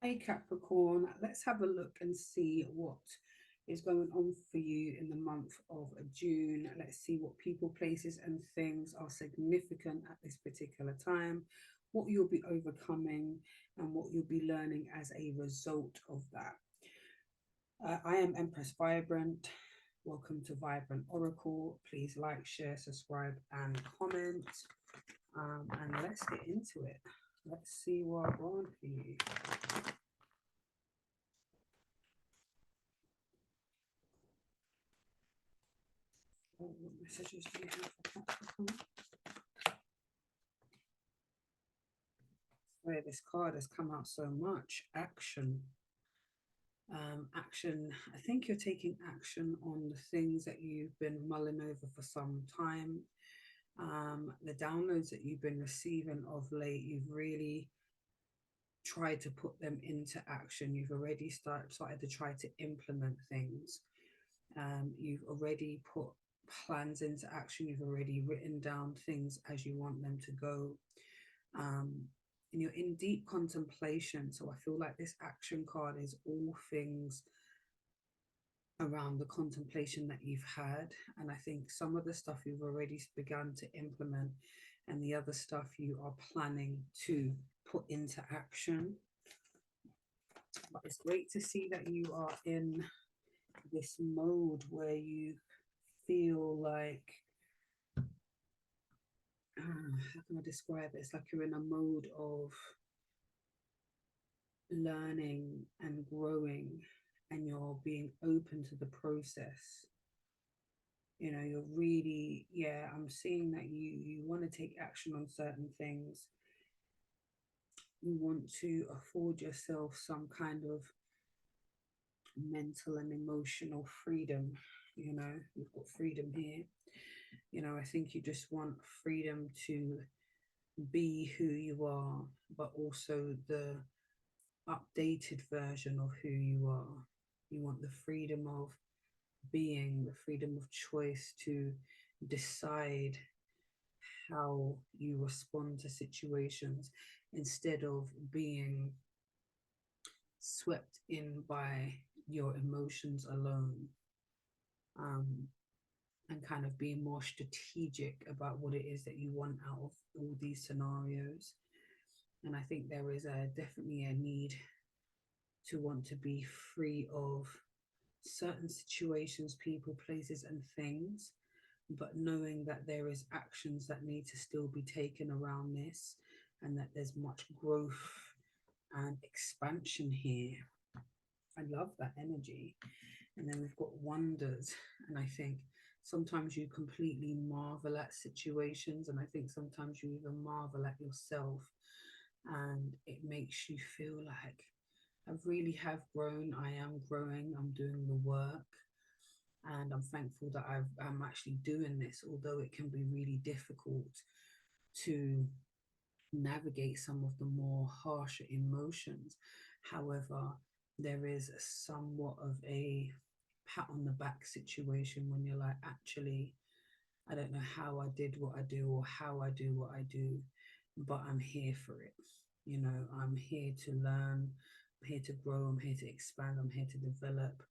Hey Capricorn, let's have a look and see what is going on for you in the month of June. Let's see what people, places, and things are significant at this particular time, what you'll be overcoming, and what you'll be learning as a result of that. I am Empress Vibrant. Welcome to Vibrant Oracle. Please like, share, subscribe, and comment. And let's get into it. Let's see what I want for you. What messages do you have for Capricorn? Where this card has come out so much. Action. Action. I think you're taking action on the things that you've been mulling over for some time. The downloads that you've been receiving of late, you've really tried to put them into action. You've already started to try to implement things. You've already put plans into action. You've already written down things as you want them to go. And you're in deep contemplation. So I feel like this action card is all things around the contemplation that you've had. And I think some of the stuff you've already begun to implement, and the other stuff you are planning to put into action. But it's great to see that you are in this mode where you feel like, how can I describe it? It's like you're in a mode of learning and growing, and you're being open to the process. You know, you're really, yeah, I'm seeing that you want to take action on certain things. You want to afford yourself some kind of mental and emotional freedom. You know, you've got freedom here. You know, I think you just want freedom to be who you are, but also the updated version of who you are. You want the freedom of being, the freedom of choice to decide how you respond to situations instead of being swept in by your emotions alone. Um, and kind of being more strategic about what it is that you want out of all these scenarios. And I think there is definitely a need to want to be free of certain situations, people, places, and things, but knowing that there is actions that need to still be taken around this, and that there's much growth and expansion here. I love that energy. And then we've got wonders, and I think sometimes you completely marvel at situations, and I think sometimes you even marvel at yourself, and it makes you feel like I really have grown. I am growing. I'm doing the work. And I'm thankful that I'm actually doing this, although it can be really difficult to navigate some of the more harsher emotions. However, there is somewhat of a pat on the back situation when you're like, actually, I don't know how I did what I do or how I do what I do, but I'm here for it. You know, I'm here to learn, I'm here to grow, I'm here to expand, I'm here to develop.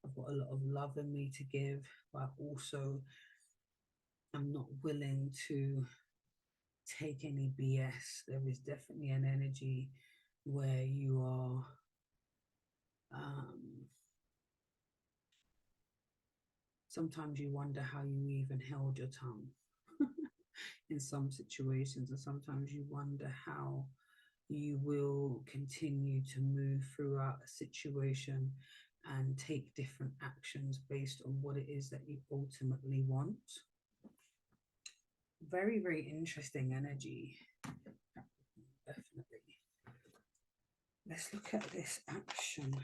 I've got a lot of love in me to give, but also I'm not willing to take any BS. There is definitely an energy where you are sometimes you wonder how you even held your tongue in some situations, and sometimes you wonder how you will continue to move throughout a situation and take different actions based on what it is that you ultimately want. Very, very interesting energy. Definitely. Let's look at this action.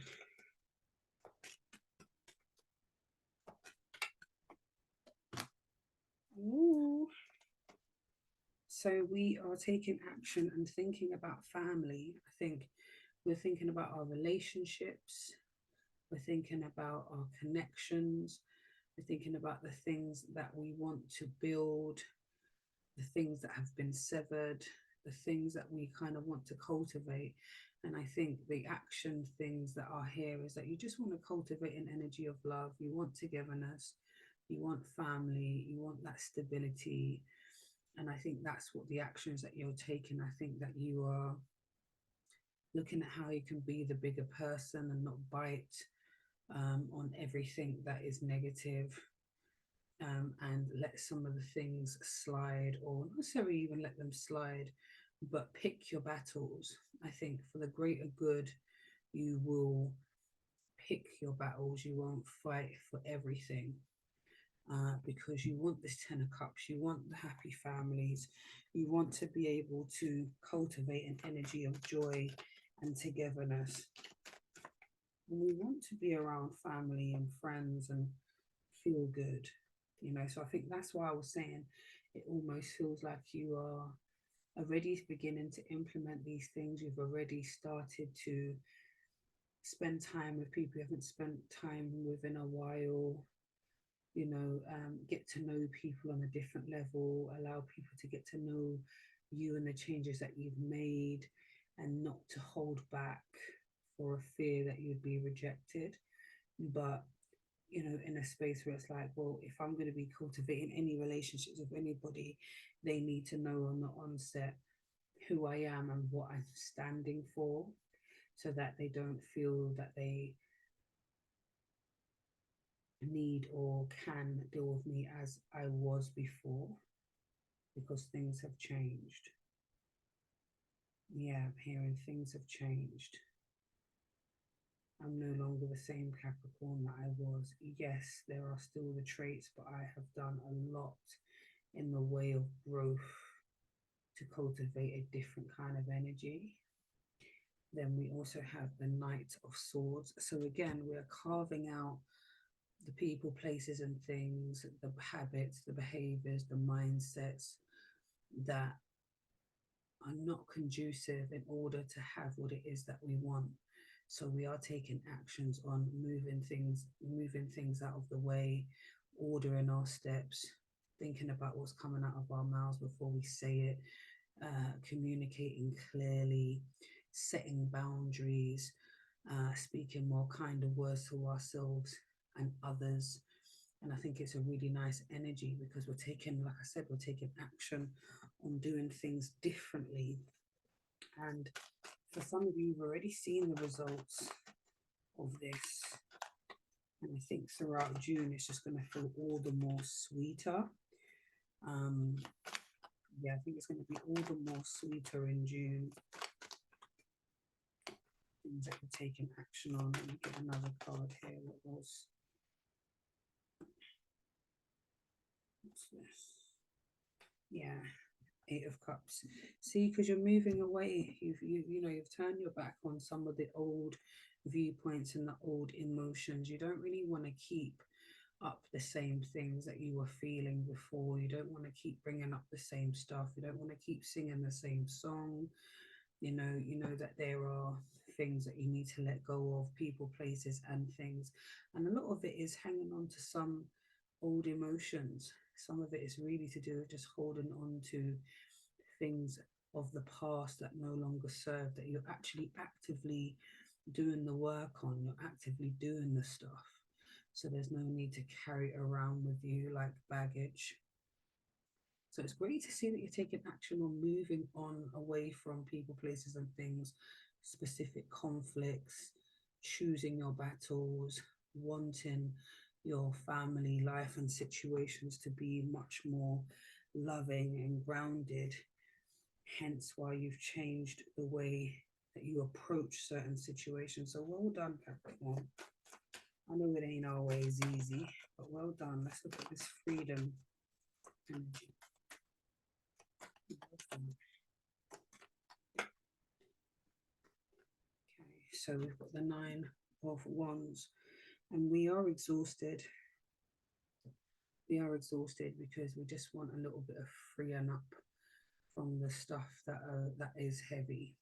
Ooh. So we are taking action and thinking about family. I think we're thinking about our relationships. We're thinking about our connections. We're thinking about the things that we want to build, the things that have been severed, the things that we kind of want to cultivate. And I think the action things that are here is that you just want to cultivate an energy of love. You want togetherness, you want family, you want that stability. And I think that's what the actions that you're taking. I think that you are looking at how you can be the bigger person and not bite on everything that is negative, and let some of the things slide, or not necessarily even let them slide, but pick your battles. I think for the greater good, you will pick your battles. You won't fight for everything, because you want this Ten of Cups, you want the happy families, you want to be able to cultivate an energy of joy and togetherness. And we want to be around family and friends and feel good, you know. So I think that's why I was saying it almost feels like you are already beginning to implement these things. You've already started to spend time with people you haven't spent time with in a while, you know, get to know people on a different level, allow people to get to know you and the changes that you've made, and not to hold back for a fear that you'd be rejected. But, you know, in a space where it's like, well, if I'm going to be cultivating any relationships with anybody, they need to know on the onset who I am and what I'm standing for, so that they don't feel that they need or can deal with me as I was before, because things have changed. Yeah, I'm hearing things have changed. I'm no longer the same Capricorn that I was. Yes, there are still the traits, but I have done a lot in the way of growth to cultivate a different kind of energy. Then we also have the Knight of Swords. So again, we're carving out the people, places, and things, the habits, the behaviors, the mindsets that are not conducive in order to have what it is that we want. So we are taking actions on moving things out of the way, ordering our steps, thinking about what's coming out of our mouths before we say it, communicating clearly, setting boundaries, speaking more kinder words to ourselves and others. And I think it's a really nice energy, because we're taking, like I said, we're taking action on doing things differently. And for some of you, you've already seen the results of this. And I think throughout June, it's just going to feel all the more sweeter. Yeah, I think it's going to be all the more sweeter in June. Things that you're taking action on. Let me get another card here. What's this? Yeah, Eight of Cups. See, because you're moving away, you've turned your back on some of the old viewpoints and the old emotions. You don't really want to keep up the same things that you were feeling before. You don't want to keep bringing up the same stuff. You don't want to keep singing the same song. You know that there are things that you need to let go of, people, places, and things. And a lot of it is hanging on to some old emotions. Some of it is really to do with just holding on to things of the past that no longer serve, that you're actually actively doing the work on, you're actively doing the stuff. So there's no need to carry it around with you like baggage. So it's great to see that you're taking action on moving on away from people, places, and things, specific conflicts, choosing your battles, wanting your family life and situations to be much more loving and grounded. Hence why you've changed the way that you approach certain situations. So well done, Capricorn. I know it ain't always easy, but well done. Let's look at this freedom energy. Okay, so we've got the Nine of Wands, and we are exhausted. We are exhausted because we just want a little bit of freeing up from the stuff that is heavy.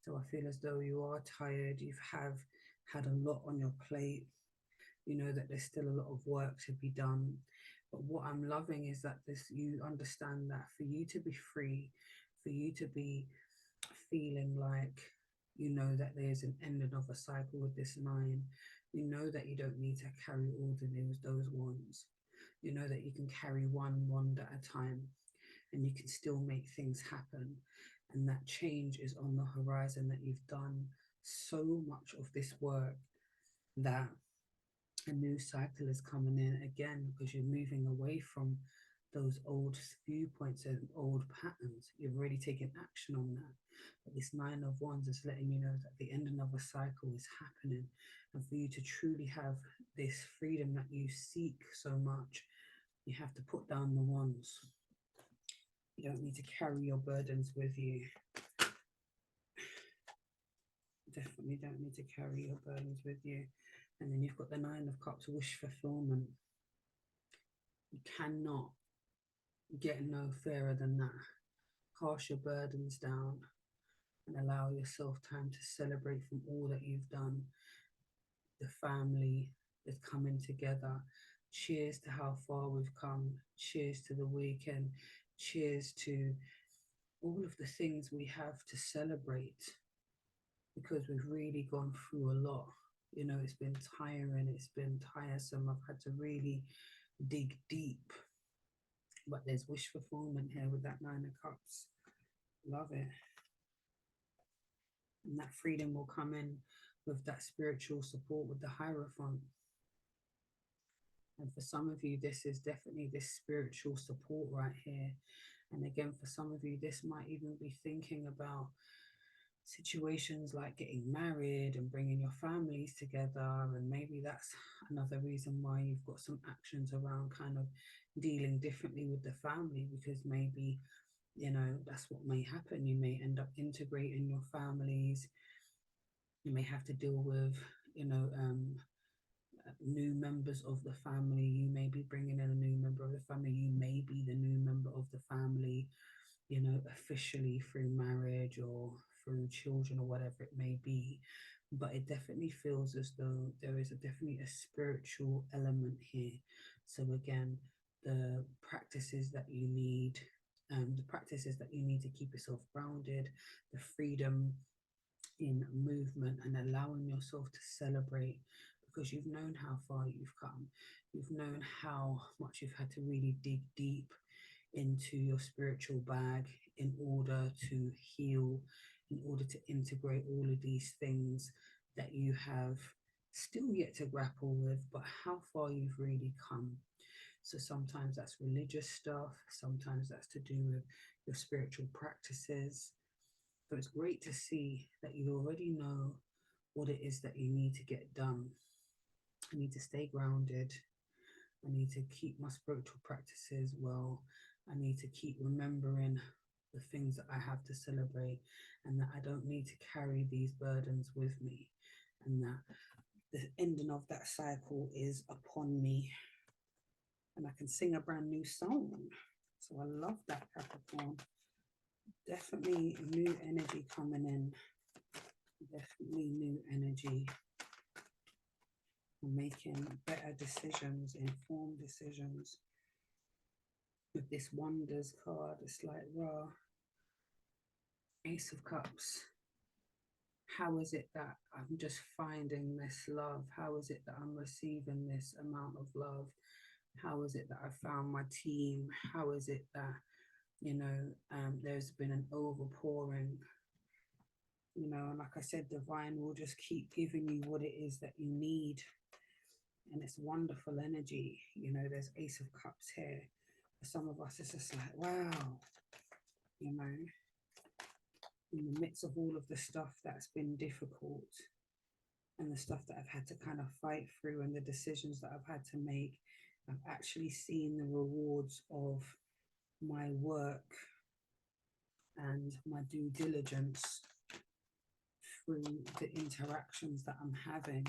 So I feel as though you are tired. You've had a lot on your plate. You know that there's still a lot of work to be done. But what I'm loving is that you understand that for you to be free, for you to be feeling like you know that there's an ending of a cycle with this 9. You know that you don't need to carry all those wands. You know that you can carry one wand at a time, and you can still make things happen. And that change is on the horizon, that you've done so much of this work that a new cycle is coming in again, because you're moving away from those old viewpoints and old patterns. You've already taken action on that. But this 9 of Wands is letting you know that the ending of a cycle is happening. And for you to truly have this freedom that you seek so much, you have to put down the wands. You don't need to carry your burdens with you. Definitely don't need to carry your burdens with you. And then you've got the 9 of Cups, wish fulfillment. You cannot get no fairer than that. Cast your burdens down and allow yourself time to celebrate from all that you've done. The family is coming together. Cheers to how far we've come. Cheers to the weekend. Cheers to all of the things we have to celebrate, because we've really gone through a lot. You know, it's been tiring, it's been tiresome. I've had to really dig deep. But there's wish fulfillment here with that 9 of Cups. Love it. And that freedom will come in with that spiritual support with the Hierophant. And for some of you, this is definitely this spiritual support right here. And again, for some of you, this might even be thinking about situations like getting married and bringing your families together. And maybe that's another reason why you've got some actions around kind of dealing differently with the family, because maybe, you know, that's what may happen. You may end up integrating your families. You may have to deal with, you know, new members of the family. You may be bringing in a new member of the family. You may be the new member of the family, you know, officially through marriage or through children or whatever it may be. But it definitely feels as though there is definitely a spiritual element here. So again, the practices that you need, to keep yourself grounded, the freedom in movement and allowing yourself to celebrate, because you've known how far you've come. You've known how much you've had to really dig deep into your spiritual bag in order to heal, in order to integrate all of these things that you have still yet to grapple with, but how far you've really come. So sometimes that's religious stuff, sometimes that's to do with your spiritual practices. So it's great to see that you already know what it is that you need to get done. I need to stay grounded. I need to keep my spiritual practices well. I need to keep remembering the things that I have to celebrate, and that I don't need to carry these burdens with me, and that the ending of that cycle is upon me, and I can sing a brand new song. So I love that, Capricorn. Definitely new energy coming in. Definitely new energy. Making better decisions, informed decisions. With this Wonders card, it's like, raw. Ace of Cups. How is it that I'm just finding this love? How is it that I'm receiving this amount of love? How is it that I found my team? How is it that, you know, there's been an overpouring? You know, and like I said, divine will just keep giving you what it is that you need. And it's wonderful energy. You know, there's Ace of Cups here. For some of us, it's just like, wow, you know, in the midst of all of the stuff that's been difficult and the stuff that I've had to kind of fight through and the decisions that I've had to make, I've actually seen the rewards of my work and my due diligence through the interactions that I'm having,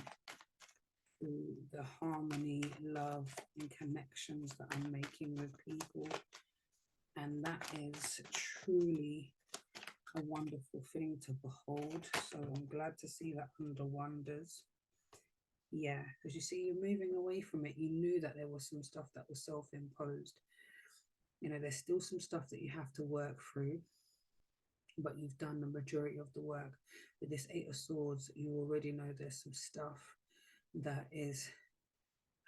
through the harmony, love, and connections that I'm making with people. And that is truly a wonderful thing to behold. So I'm glad to see that under Wonders. Yeah, because you see, you're moving away from it. You knew that there was some stuff that was self-imposed. You know, there's still some stuff that you have to work through. but you've done the majority of the work. With this Eight of Swords, you already know there's some stuff that is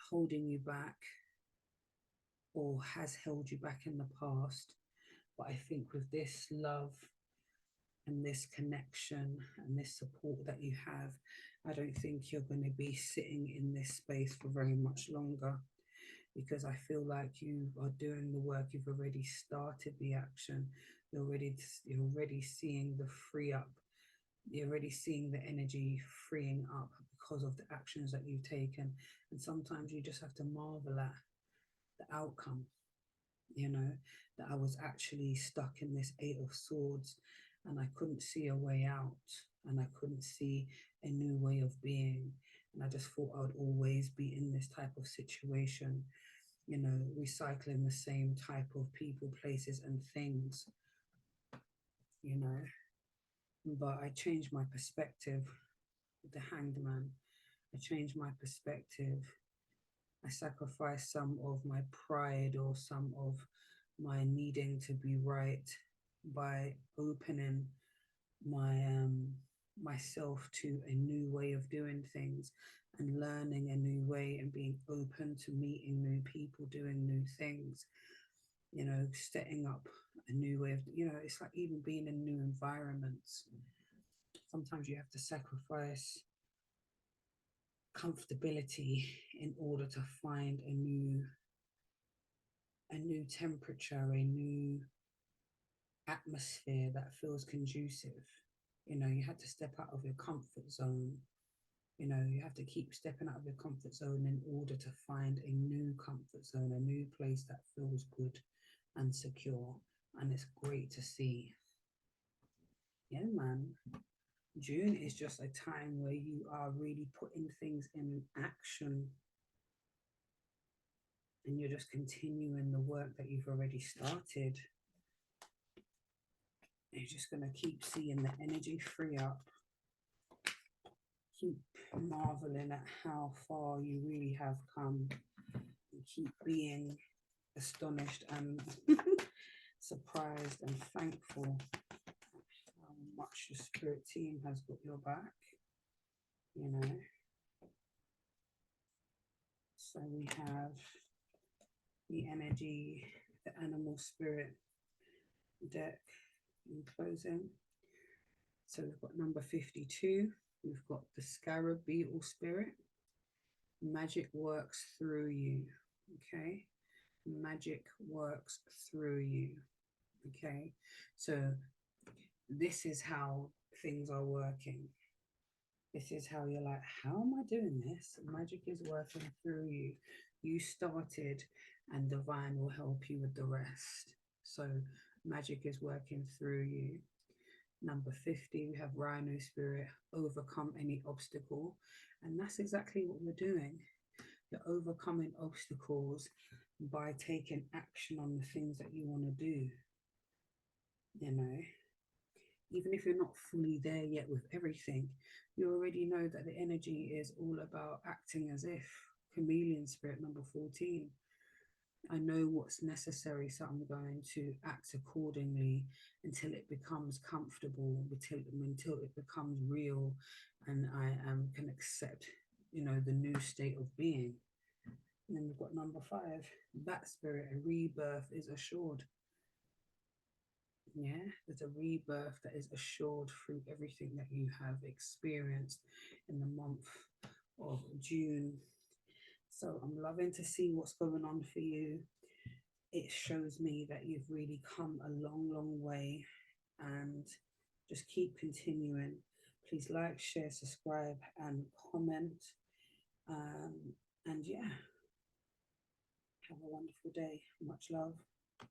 holding you back or has held you back in the past. But I think with this love and this connection and this support that you have, I don't think you're going to be sitting in this space for very much longer, because I feel like you are doing the work. You've already started the action. You're already seeing the free up. You're already seeing the energy freeing up because of the actions that you've taken. And sometimes you just have to marvel at the outcome, that I was actually stuck in this Eight of Swords and I couldn't see a way out, and I couldn't see a new way of being. And I just thought I would always be in this type of situation, recycling the same type of people, places, and things, But I changed my perspective with the Hanged Man. I changed my perspective. I sacrificed some of my pride or some of my needing to be right by opening myself to a new way of doing things and learning a new way and being open to meeting new people, doing new things, setting up a new way of, it's like even being in new environments. Sometimes you have to sacrifice comfortability in order to find a new temperature, a new atmosphere that feels conducive. You had to step out of your comfort zone. You have to keep stepping out of your comfort zone in order to find a new comfort zone, a new place that feels good and secure. And it's great to see. Yeah, man. June is just a time where you are really putting things in action, and you're just continuing the work that you've already started. You're just going to keep seeing the energy free up. Keep marveling at how far you really have come. And keep being astonished and surprised and thankful how much the spirit team has got your back. So we have the energy, the animal spirit deck in closing. So we've got number 52. We've got the scarab beetle spirit. Magic works through you. Okay. Magic works through you. Okay. So this is how things are working. This is how you're like, how am I doing this? Magic is working through you. You started, and divine will help you with the rest. So magic is working through you. Number 50, we have rhino spirit, overcome any obstacle. And that's exactly what we're doing. You're overcoming obstacles by taking action on the things that you want to do. Even if you're not fully there yet with everything, you already know that the energy is all about acting as if. Chameleon spirit, number 14. I know what's necessary, so I'm going to act accordingly until it becomes comfortable, until it becomes real, and I can accept, the new state of being. And then we've got number 5, bat spirit, a rebirth is assured. Yeah, there's a rebirth that is assured through everything that you have experienced in the month of June. So I'm loving to see what's going on for you. It shows me that you've really come a long, long way, and just keep continuing. Please like, share, subscribe, and comment. And yeah, have a wonderful day. Much love.